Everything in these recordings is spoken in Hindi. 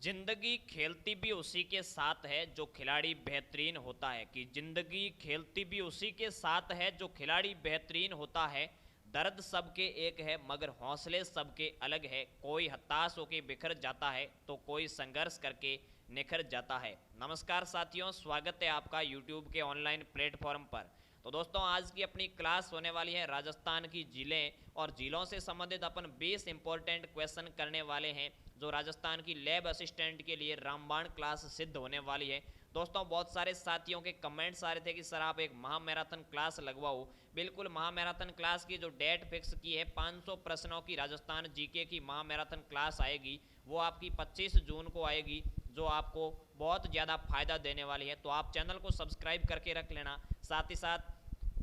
जिंदगी खेलती भी उसी के साथ है जो खिलाड़ी बेहतरीन होता है। कि जिंदगी खेलती भी उसी के साथ है जो खिलाड़ी बेहतरीन होता है। दर्द सबके एक है मगर हौसले सबके अलग है। कोई हताश होके बिखर जाता है तो कोई संघर्ष करके निखर जाता है। नमस्कार साथियों, स्वागत है आपका यूट्यूब के ऑनलाइन प्लेटफॉर्म पर। तो दोस्तों, आज की अपनी क्लास होने वाली है राजस्थान की झीलें, और झीलों से संबंधित अपन 20 इंपॉर्टेंट क्वेश्चन करने वाले हैं जो राजस्थान की लैब असिस्टेंट के लिए रामबाण क्लास सिद्ध होने वाली है। दोस्तों, बहुत सारे साथियों के कमेंट्स आ रहे थे कि सर आप एक महामैराथन क्लास लगवाओ। बिल्कुल, महामैराथन क्लास की जो डेट फिक्स की है, 500 प्रश्नों की राजस्थान जीके की महामैराथन क्लास आएगी। वो आपकी 25 जून को आएगी, जो आपको बहुत ज़्यादा फायदा देने वाली है। तो आप चैनल को सब्सक्राइब करके रख लेना, साथ ही साथ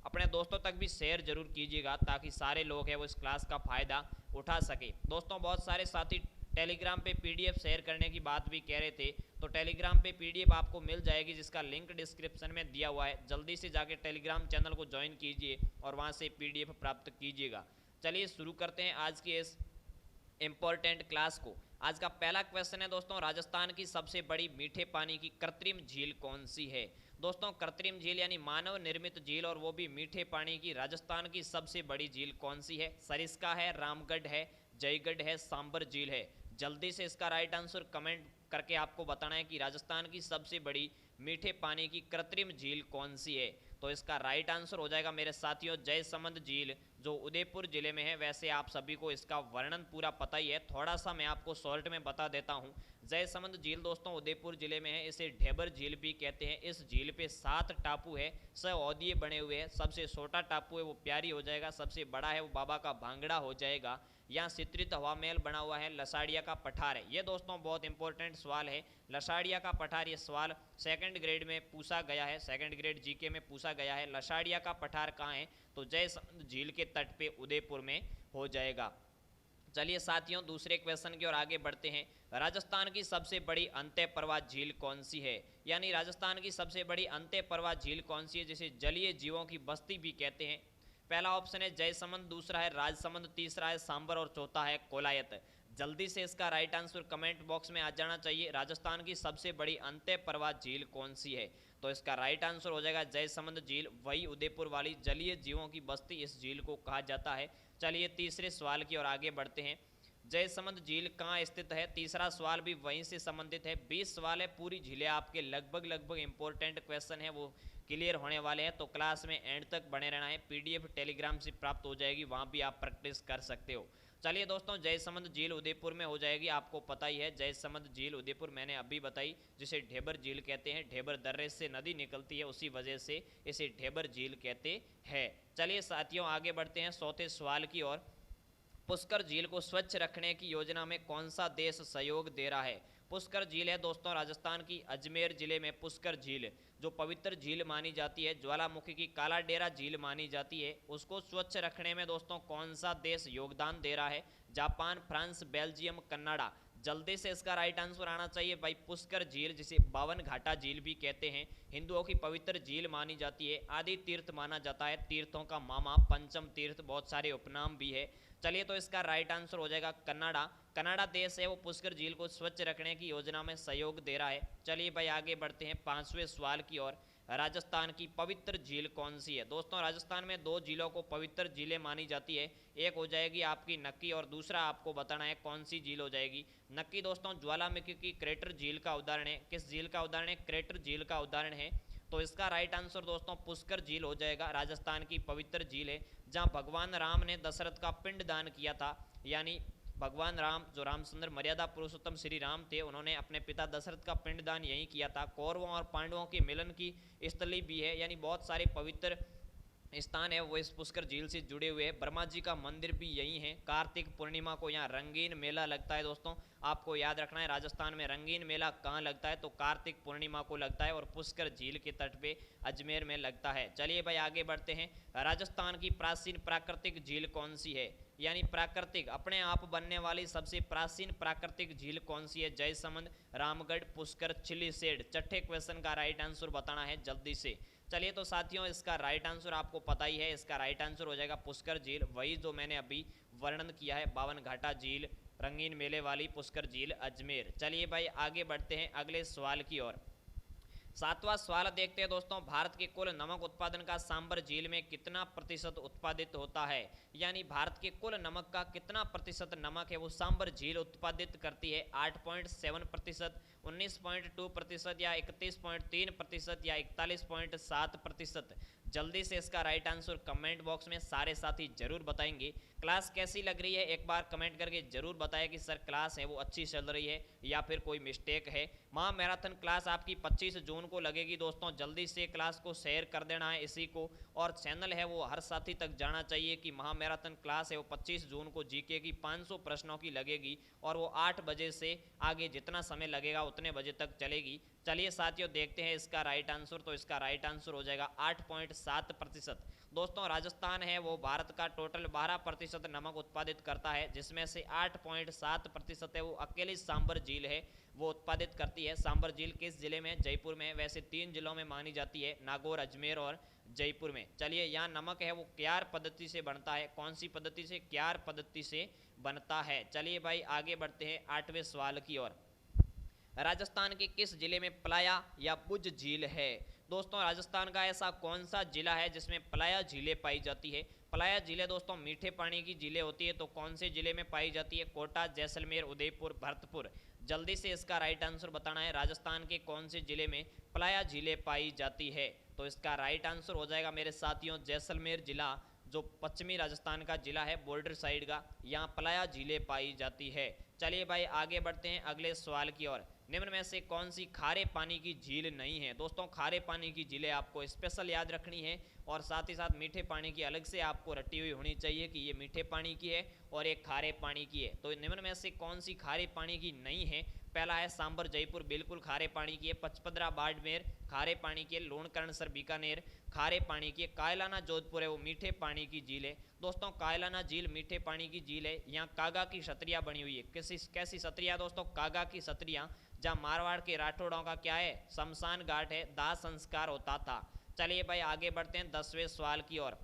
अपने दोस्तों तक भी शेयर जरूर कीजिएगा ताकि सारे लोग हैं वो इस क्लास का फ़ायदा उठा सके। दोस्तों, बहुत सारे साथी टेलीग्राम पे पीडीएफ शेयर करने की बात भी कह रहे थे, तो टेलीग्राम पे पीडीएफ आपको मिल जाएगी जिसका लिंक डिस्क्रिप्शन में दिया हुआ है। जल्दी से जाके टेलीग्राम चैनल को ज्वाइन कीजिए और वहाँ से पीडीएफ प्राप्त कीजिएगा। चलिए शुरू करते हैं आज की इस इंपॉर्टेंट क्लास को। आज का पहला क्वेश्चन है दोस्तों, राजस्थान की सबसे बड़ी मीठे पानी की कृत्रिम झील कौन सी है। दोस्तों, कृत्रिम झील यानी मानव निर्मित झील, और वो भी मीठे पानी की, राजस्थान की सबसे बड़ी झील कौन सी है। सरिस्का है, रामगढ़ है, जयगढ़ है, सांबर झील है। जल्दी से इसका राइट आंसर कमेंट करके आपको बताना है कि राजस्थान की सबसे बड़ी मीठे पानी की कृत्रिम झील कौन सी है। तो इसका राइट आंसर हो जाएगा मेरे साथियों जयसमंद झील, जो उदयपुर जिले में है। वैसे आप सभी को इसका वर्णन पूरा पता ही है, थोड़ा सा मैं आपको शॉर्ट में बता देता हूँ। जयसमंद झील दोस्तों उदयपुर जिले में है। इसे ढेबर झील भी कहते हैं। इस झील पे 7 टापू है, सौदीय बने हुए हैं। सबसे छोटा टापू है वो प्यारी हो जाएगा, सबसे बड़ा है वो बाबा का भांगड़ा हो जाएगा। यहाँ चित्रित हवा महल बना हुआ है, लसाड़िया का पठार है। ये दोस्तों बहुत इंपॉर्टेंट सवाल है, लसाड़िया का पठार। ये सवाल सेकंड ग्रेड में पूछा गया है, सेकंड ग्रेड जीके में पूछा गया है। लसाड़िया का पठार कहाँ है, तो जयसमंद झील के तट पे उदयपुर में हो जाएगा। चलिए साथियों, दूसरे क्वेश्चन की ओर आगे बढ़ते हैं। राजस्थान की सबसे बड़ी अंतः प्रवाह झील कौन सी है, यानी राजस्थान की सबसे बड़ी अंतः प्रवाह झील कौन सी है, जिसे जलीय जीवों की बस्ती भी कहते हैं। पहला ऑप्शन है जयसमंद, दूसरा है राजसमंद, तीसरा है सांबर और चौथा है कोलायत। जल्दी से इसका राइट आंसर कमेंट बॉक्स में आ जाना चाहिए। राजस्थान की सबसे बड़ी अंतः प्रवाह झील कौन सी है, तो इसका राइट आंसर हो जाएगा जयसमंद झील। वही उदयपुर वाली जलीय जीवों की बस्ती इस झील को कहा जाता है। चलिए तीसरे सवाल की ओर आगे बढ़ते हैं। जयसमंद झील कहाँ स्थित है, तीसरा सवाल भी वहीं से संबंधित है। 20 सवाल है, पूरी झीलें आपके लगभग इंपॉर्टेंट क्वेश्चन है वो क्लियर होने वाले हैं। तो क्लास में एंड तक बने रहना है। पीडीएफ टेलीग्राम से प्राप्त हो जाएगी, वहाँ भी आप प्रैक्टिस कर सकते हो। चलिए दोस्तों, जयसमंद झील उदयपुर में हो जाएगी, आपको पता ही है। जयसमंद झील उदयपुर मैंने अभी बताई, जिसे ढेबर झील कहते हैं। ढेबर दर्रे से नदी निकलती है, उसी वजह से इसे ढेबर झील कहते हैं। चलिए साथियों, आगे बढ़ते हैं चौथे सवाल की ओर। पुष्कर झील को स्वच्छ रखने की योजना में कौन सा देश सहयोग दे रहा है। पुष्कर झील है दोस्तों राजस्थान की अजमेर जिले में पुष्कर झील, जो पवित्र झील मानी जाती है, ज्वालामुखी की काला डेरा झील मानी जाती है। उसको स्वच्छ रखने में दोस्तों कौन सा देश योगदान दे रहा है। Japan, France, Belgium, Canada. जल्दी से इसका राइट आंसर आना चाहिए भाई। पुष्कर झील, जिसे 52 घाटा झील भी कहते हैं, हिंदुओं की पवित्र झील मानी जाती है। आदि तीर्थ माना जाता है, तीर्थों का मामा, पंचम तीर्थ, बहुत सारे उपनाम भी है। चलिए, तो इसका राइट आंसर हो जाएगा कनाडा। कनाडा देश है वो पुष्कर झील को स्वच्छ रखने की योजना में सहयोग दे रहा है। चलिए भाई, आगे बढ़ते हैं पांचवें सवाल की ओर। राजस्थान की पवित्र झील कौन सी है। दोस्तों, राजस्थान में 2 झीलों को पवित्र झीलें मानी जाती है। एक हो जाएगी आपकी नक्की, और दूसरा आपको बताना है कौन सी झील हो जाएगी। नक्की दोस्तों ज्वालामुखी की क्रेटर झील का उदाहरण है। किस झील का उदाहरण है, क्रेटर झील का उदाहरण है। तो इसका राइट आंसर दोस्तों पुष्कर झील हो जाएगा। राजस्थान की पवित्र झील है, जहां भगवान राम ने दशरथ का पिंड दान किया था। यानी भगवान राम, जो रामचंद्र मर्यादा पुरुषोत्तम श्री राम थे, उन्होंने अपने पिता दशरथ का पिंडदान यहीं किया था। कौरवों और पांडवों के मिलन की स्थली भी है, यानी बहुत सारे पवित्र स्थान है वो इस पुष्कर झील से जुड़े हुए हैं। ब्रह्मा जी का मंदिर भी यही है। कार्तिक पूर्णिमा को यहाँ रंगीन मेला लगता है। दोस्तों, आपको याद रखना है, राजस्थान में रंगीन मेला कहाँ लगता है, तो कार्तिक पूर्णिमा को लगता है, और पुष्कर झील के तट पे अजमेर में लगता है। चलिए भाई, आगे बढ़ते हैं। राजस्थान की प्राचीन प्राकृतिक झील कौन सी है, यानी प्राकृतिक अपने आप बनने वाली सबसे प्राचीन प्राकृतिक झील कौन सी है। जयसमंद, रामगढ़, पुष्कर, चिलीसेड। छठे क्वेश्चन का राइट आंसर बताना है जल्दी से। चलिए तो साथियों, इसका राइट आंसर आपको पता ही है। इसका राइट आंसर हो जाएगा पुष्कर झील, वही जो मैंने अभी वर्णन किया है, 52 घाटा झील, रंगीन मेले वाली पुष्कर झील अजमेर। चलिए भाई आगे बढ़ते हैं अगले सवाल की ओर। सातवां सवाल देखते हैं दोस्तों, भारत के कुल नमक उत्पादन का सांबर झील में कितना प्रतिशत उत्पादित होता है? यानी भारत के कुल नमक का कितना प्रतिशत नमक है वो सांबर झील उत्पादित करती है? 8.7%, 19.2% या 31.3% या 41.7%? जल्दी से इसका राइट आंसर कमेंट बॉक्स में सारे साथी जरूर बताएंगे। क्लास कैसी लग रही है एक बार कमेंट करके जरूर बताएं कि सर क्लास है वो अच्छी चल रही है या फिर कोई मिस्टेक है। महा मैराथन क्लास आपकी 25 जून को लगेगी दोस्तों, जल्दी से क्लास को शेयर कर देना है इसी को, और चैनल है वो हर साथी तक जाना चाहिए कि महा मैराथन क्लास है वो 25 जून को जीके की 500 प्रश्नों की लगेगी और वो 8 बजे से आगे जितना समय लगेगा उतने बजे तक चलेगी। चलिए साथियों देखते हैं इसका राइट आंसर, तो इसका राइट आंसर हो जाएगा 8.7%। दोस्तों राजस्थान है वो भारत का टोटल 12% नमक उत्पादित करता है, जिसमें से 8.7% है वो अकेली सांबर झील है वो उत्पादित करती है। सांबर झील किस जिले में? जयपुर में। वैसे 3 जिलों में मानी जाती है, नागौर, अजमेर और जयपुर में। चलिए यहाँ नमक है वो क्यार पद्धति से बनता है। कौन सी पद्धति से? क्यार पद्धति से बनता है। चलिए भाई आगे बढ़ते हैं 8वें सवाल की ओर। राजस्थान के किस जिले में प्लाया या बुज झील है? दोस्तों राजस्थान का ऐसा कौन सा जिला है जिसमें प्लाया झीलें पाई जाती है? प्लाया झीलें दोस्तों मीठे पानी की झीलें होती है, तो कौन से जिले में पाई जाती है? कोटा, जैसलमेर, उदयपुर, भरतपुर। जल्दी से इसका राइट आंसर बताना है, राजस्थान के कौन से जिले में प्लाया झीलें पाई जाती है? तो इसका राइट आंसर हो जाएगा मेरे साथियों जैसलमेर जिला, जो पश्चिमी राजस्थान का जिला है बॉर्डर साइड का, यहाँ प्लाया झीलें पाई जाती है। चलिए भाई आगे बढ़ते हैं अगले सवाल की ओर। निम्न में से कौन सी खारे पानी की झील नहीं है? दोस्तों खारे पानी की झीलें आपको स्पेशल याद रखनी है और साथ ही साथ मीठे पानी की अलग से आपको रटी हुई होनी चाहिए कि ये मीठे पानी की है और एक खारे पानी की है। तो निम्न में से कौन सी खारे पानी की नहीं है? पहला है सांबर जयपुर, बिल्कुल खारे पानी की है। पचपदरा बाड़मेर खारे पानी की है। लोणकरणसर बीकानेर खारे पानी की है। कायलाना जोधपुर है वो मीठे पानी की झील है। दोस्तों कायलाना झील मीठे पानी की झील है। यहाँ कागा की छतरियाँ बनी हुई है। कैसी छतरियाँ दोस्तों? कागा की छतरियाँ, जहाँ मारवाड़ के राठौड़ों का क्या है? शमशान घाट है, दाह संस्कार होता था। चलिए भाई आगे बढ़ते हैं 10वें सवाल की ओर।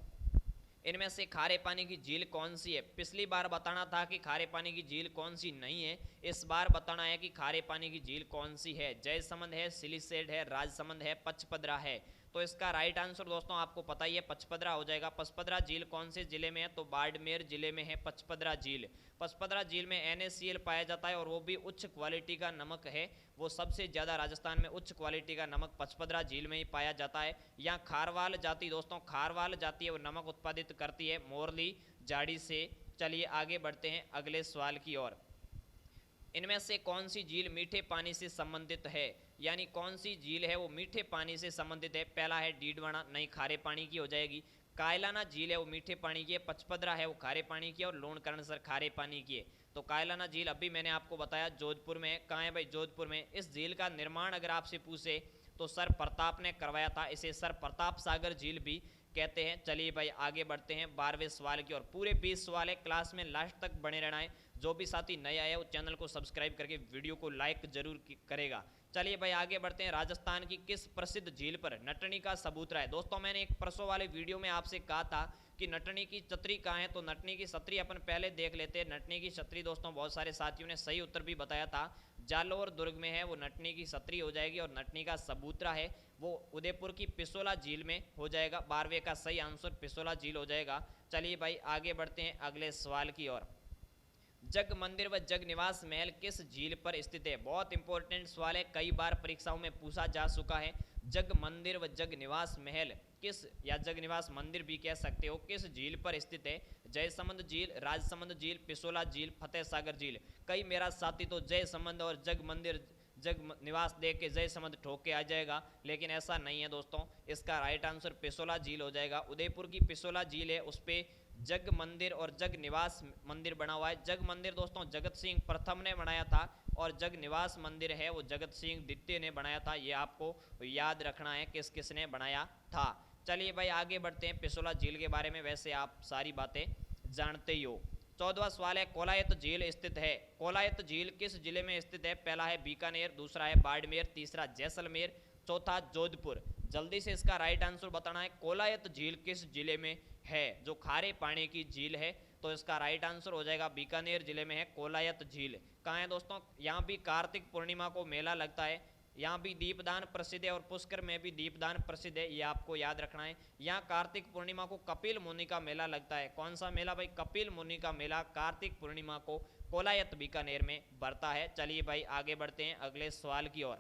इनमें से खारे पानी की झील कौन सी है? पिछली बार बताना था कि खारे पानी की झील कौन सी नहीं है, इस बार बताना है कि खारे पानी की झील कौन सी है। जयसमंद है, सिलीसेड है, राजसमंद है, पचपदरा है। तो इसका राइट आंसर दोस्तों आपको पता ही है, पचपदरा हो जाएगा। पचपदरा झील कौन से जिले में है? तो बाड़मेर जिले में है पचपदरा झील। पचपदरा झील में NaCl पाया जाता है और वो भी उच्च क्वालिटी का नमक है, वो सबसे ज़्यादा राजस्थान में उच्च क्वालिटी का नमक पचपदरा झील में ही पाया जाता है। यहाँ खारवाल जाति दोस्तों, खारवाल जाति है वो नमक उत्पादित करती है मोरली झाड़ी से। चलिए आगे बढ़ते हैं अगले सवाल की ओर। इनमें से कौन सी झील मीठे पानी से संबंधित है? यानी कौन सी झील है वो मीठे पानी से संबंधित है? पहला है डीडवाना, नहीं खारे पानी की हो जाएगी। कायलाना झील है वो मीठे पानी की है। पचपदरा है वो खारे पानी की है और लोणकरणसर खारे पानी की है। तो कायलाना झील अभी मैंने आपको बताया जोधपुर में है। कहाँ है भाई? जोधपुर में। इस झील का निर्माण अगर आपसे पूछे तो सर प्रताप ने करवाया था, इसे सर प्रताप सागर झील भी कहते हैं। चलिए भाई आगे बढ़ते हैं 12वें सवाल की ओर। पूरे 20 सवाल है, क्लास में लास्ट तक बने रहना है। जो भी साथी नए आए वो चैनल को सब्सक्राइब करके वीडियो को लाइक जरूर करेगा। चलिए भाई आगे बढ़ते हैं। राजस्थान की किस प्रसिद्ध झील पर नटनी का सबूतरा है? दोस्तों मैंने एक परसों वाले वीडियो में आपसे कहा था कि नटनी की छतरी कहाँ है, तो नटनी की छतरी अपन पहले देख लेते हैं। नटनी की छतरी दोस्तों बहुत सारे साथियों ने सही उत्तर भी बताया था, जालोर दुर्ग में है वो नटनी की छतरी हो जाएगी। और नटनी का सबूतरा है वो उदयपुर की पिसोला झील में हो जाएगा। 12वें का सही आंसर पिसोला झील हो जाएगा। चलिए भाई आगे बढ़ते हैं अगले सवाल की ओर। जग मंदिर व जग निवास महल किस झील पर स्थित है? बहुत इंपॉर्टेंट सवाल है, कई बार परीक्षाओं में पूछा जा चुका है। जग मंदिर व जग निवास महल किस, या जग निवास मंदिर भी कह सकते हो, किस झील पर स्थित है? जयसमंद झील, राजसमंद झील, पिसोला झील, फतेह सागर झील। कई मेरा साथी तो जयसमंद और जग मंदिर जग निवास देख के जयसमंद ठोक के आ जाएगा, लेकिन ऐसा नहीं है दोस्तों। इसका राइट आंसर पिसोला झील हो जाएगा। उदयपुर की पिसोला झील है, उस पर जग मंदिर और जग निवास मंदिर बना हुआ है। जग मंदिर दोस्तों जगत सिंह प्रथम ने बनाया था और जग निवास मंदिर है वो जगत सिंह द्वितीय ने बनाया था। ये आपको याद रखना है किस किसने बनाया था। चलिए भाई आगे बढ़ते हैं पिसोला झील के बारे में, वैसे आप सारी बातें जानते ही हो। 14वां सवाल है, कोलायत झील स्थित है। कोलायत झील किस जिले में स्थित है? पहला है बीकानेर, दूसरा है बाड़मेर, तीसरा जैसलमेर, चौथा जोधपुर। जल्दी से इसका राइट आंसर बताना है, कोलायत झील किस जिले में है जो खारे पानी की झील है? तो इसका राइट आंसर हो जाएगा बीकानेर जिले में है कोलायत झील। कहाँ है दोस्तों? यहाँ भी कार्तिक पूर्णिमा को मेला लगता है, यहाँ भी दीपदान प्रसिद्ध है और पुष्कर में भी दीपदान प्रसिद्ध है, ये आपको याद रखना है। यहाँ कार्तिक पूर्णिमा को कपिल मुनि का मेला लगता है। कौन सा मेला भाई? कपिल मुनि का मेला कार्तिक पूर्णिमा को कोलायत बीकानेर में बढ़ता है। चलिए भाई आगे बढ़ते हैं अगले सवाल की ओर।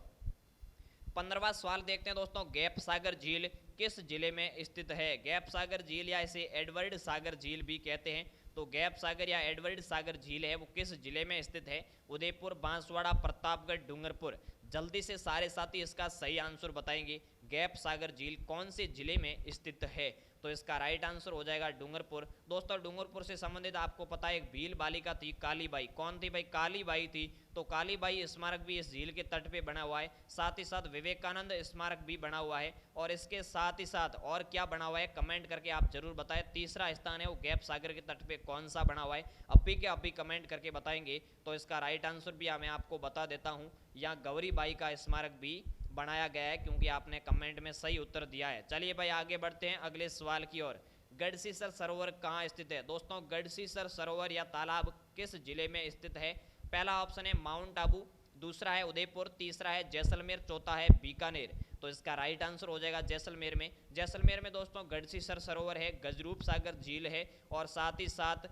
15वां सवाल देखते हैं दोस्तों, गैप सागर झील किस जिले में स्थित है? गैप सागर झील या इसे एडवर्ड सागर झील भी कहते हैं, तो गैप सागर या एडवर्ड सागर झील है वो किस जिले में स्थित है? उदयपुर, बांसवाड़ा, प्रतापगढ़, डूंगरपुर। जल्दी से सारे साथी इसका सही आंसर बताएंगे। गैप सागर झील कौन से जिले में स्थित है? तो इसका राइट आंसर हो जाएगा डूंगरपुर। दोस्तों डूंगरपुर से संबंधित आपको पता है एक भील बालिका थी कालीबाई। कौन थी भाई? कालीबाई थी। तो कालीबाई स्मारक भी इस झील के तट पे बना हुआ है। साथ ही साथ विवेकानंद स्मारक भी बना हुआ है। और इसके साथ ही साथ और क्या बना हुआ है कमेंट करके आप जरूर बताएं। तीसरा स्थान है वो गैप सागर के तट पे कौन सा बना हुआ है, अभी के अभी कमेंट करके बताएंगे। तो इसका राइट आंसर भी मैं आपको बता देता हूँ, यहाँ गौरीबाई का स्मारक भी बनाया गया है, क्योंकि आपने कमेंट में सही उत्तर दिया है। चलिए भाई आगे बढ़ते हैं अगले सवाल की ओर। गढ़सीसर सरोवर कहाँ स्थित है? दोस्तों गढ़सीसर सरोवर या तालाब किस जिले में स्थित है? पहला ऑप्शन है माउंट आबू, दूसरा है उदयपुर, तीसरा है जैसलमेर, चौथा है बीकानेर। तो इसका राइट आंसर हो जाएगा जैसलमेर में। जैसलमेर में दोस्तों गढ़सीसर सरोवर है, गजरूप सागर झील है और साथ ही साथ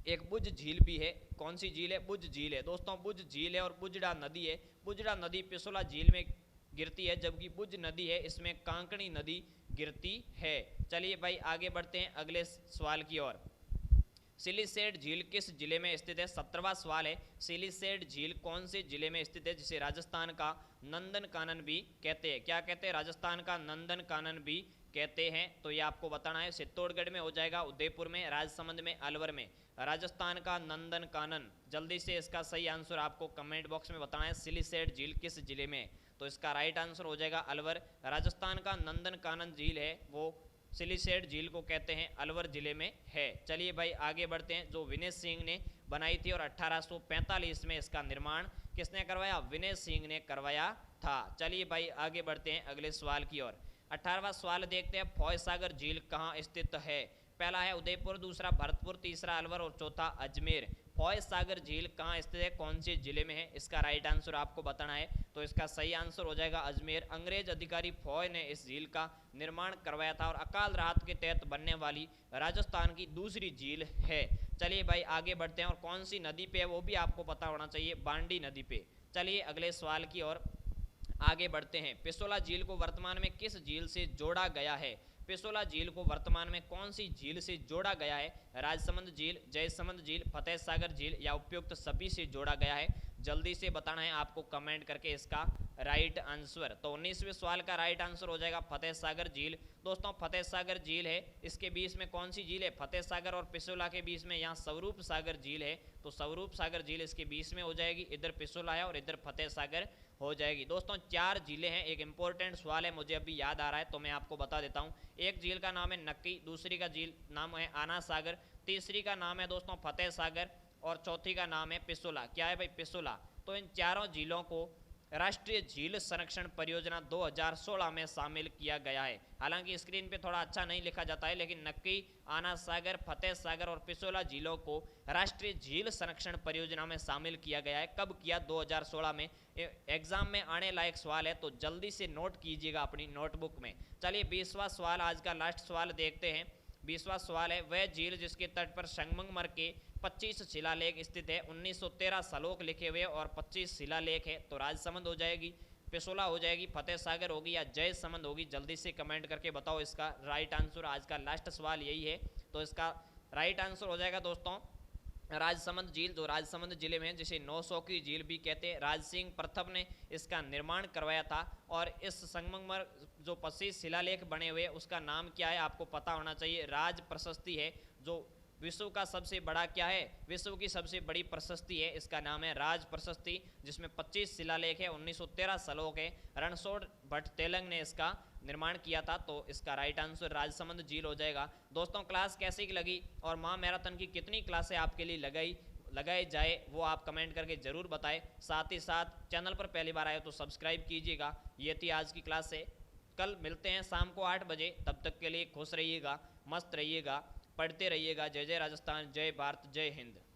एक बुज झील भी है। कौन सी झील है? बुज झील है दोस्तों, बुज झील है। और बुजड़ा नदी है, बुजड़ा नदी पिसोला झील में गिरती है, जबकि बुज नदी है इसमें कांकणी नदी गिरती है। चलिए भाई आगे बढ़ते हैं अगले सवाल की ओर। सिलीसेट झील किस जिले में स्थित है? 17वां सवाल है, सिलीसेट झील कौन से जिले में स्थित है जिसे राजस्थान का नंदन कानन भी कहते हैं? क्या कहते हैं? राजस्थान का नंदन कानन भी कहते हैं। तो ये आपको बताना है। चित्तौड़गढ़ में हो जाएगा, उदयपुर में, राजसमंद में, अलवर में। राजस्थान का नंदन कानन, जल्दी से इसका सही आंसर आपको कमेंट बॉक्स में बताना है। सिलीसेट झील किस जिले में? तो इसका राइट आंसर हो जाएगा अलवर। राजस्थान का नंदन कानन झील है वो सिलीसेट झील को कहते हैं, अलवर जिले में है। चलिए भाई आगे बढ़ते हैं। जो विनय सिंह ने बनाई थी और 1845 में इसका निर्माण किसने करवाया? विनय सिंह ने करवाया था। चलिए भाई आगे बढ़ते हैं अगले सवाल की ओर। 18वां सवाल देखते हैं, फौज सागर झील कहाँ स्थित है? पहला है उदयपुर, दूसरा भरतपुर, तीसरा अलवर और चौथा अजमेर। फौज सागर झील कहाँ स्थित है, कौन से जिले में है? इसका राइट आंसर आपको बताना है। तो इसका सही आंसर हो जाएगा अजमेर। अंग्रेज अधिकारी फौज ने इस झील का निर्माण करवाया था और अकाल राहत के तहत बनने वाली राजस्थान की दूसरी झील है। चलिए भाई आगे बढ़ते हैं। और कौन सी नदी पे है वो भी आपको पता होना चाहिए, बांडी नदी पे। चलिए अगले सवाल की ओर आगे बढ़ते हैं। पिसोला झील को वर्तमान में किस झील से जोड़ा गया है? पिसोला झील को वर्तमान में कौन सी झील से जोड़ा गया है? राजसमंद झील, जयसमंद झील, फतेह सागर झील या उपयुक्त सभी से जोड़ा गया है? जल्दी से बताना है आपको कमेंट करके इसका राइट आंसर। तो 19वें सवाल का राइट आंसर हो जाएगा फतेह सागर झील। दोस्तों फतेह सागर झील है, इसके बीच में कौन सी झील है? फतेह सागर और पिसोला के बीच में यहाँ स्वरूप सागर झील है, तो स्वरूप सागर झील इसके बीच में हो जाएगी। इधर पिसोला है और इधर फतेह सागर हो जाएगी। दोस्तों 4 झीलें हैं। एक इंपॉर्टेंट सवाल है, मुझे अभी याद आ रहा है तो मैं आपको बता देता हूँ। एक झील का नाम है नक्की, दूसरी का झील नाम है आना सागर, तीसरी का नाम है दोस्तों फतेह सागर और चौथी का नाम है पिसोला। क्या है भाई? पिसोला। तो इन चारों झीलों को राष्ट्रीय झील संरक्षण परियोजना 2016 में शामिल किया गया है। हालांकि स्क्रीन पे थोड़ा अच्छा नहीं लिखा जाता है, लेकिन नक्की, आना सागर, फतेह सागर और पिसोला झीलों को राष्ट्रीय झील संरक्षण परियोजना में शामिल किया गया है। कब किया? 2016 में। एग्जाम में आने लायक सवाल है तो जल्दी से नोट कीजिएगा अपनी नोटबुक में। चलिए 20वां सवाल, आज का लास्ट सवाल देखते हैं। 20वां सवाल है, वह झील जिसके तट पर संगमरमर के 25 शिलालेख स्थित है, 1913 श्लोक लिखे हुए और 25 शिलालेख है, तो राजसमंद हो जाएगी, पिसोला हो जाएगी, फतेह सागर होगी या जयसमंद होगी? जल्दी से कमेंट करके बताओ इसका राइट आंसर। आज का लास्ट सवाल यही है, तो इसका राइट आंसर हो जाएगा दोस्तों राजसमंद झील, जो राजसमंद जिले में, जिसे 900 की झील भी कहते हैं। राज सिंह प्रथम ने इसका निर्माण करवाया था। और इस संगमरमर जो 25 शिलालेख बने हुए उसका नाम क्या है आपको पता होना चाहिए। राज प्रशस्ति है, जो विश्व का सबसे बड़ा क्या है? विश्व की सबसे बड़ी प्रशस्ति है, इसका नाम है राज प्रशस्ति, जिसमें 25 शिलालेख है, 1913 श्लोक है। रणछोड़ भट्ट तेलंग ने इसका निर्माण किया था, तो इसका राइट आंसर राजसमंद झील हो जाएगा। दोस्तों क्लास कैसी लगी और माँ मैराथन की कितनी क्लासें आपके लिए लगाई जाए वो आप कमेंट करके जरूर बताएं। साथ ही साथ चैनल पर पहली बार आए तो सब्सक्राइब कीजिएगा। ये थी आज की क्लास से। कल मिलते हैं शाम को 8 बजे, तब तक के लिए खुश रहिएगा, मस्त रहिएगा। पढ़ते रहिएगा। जय जय राजस्थान, जय भारत, जय हिंद।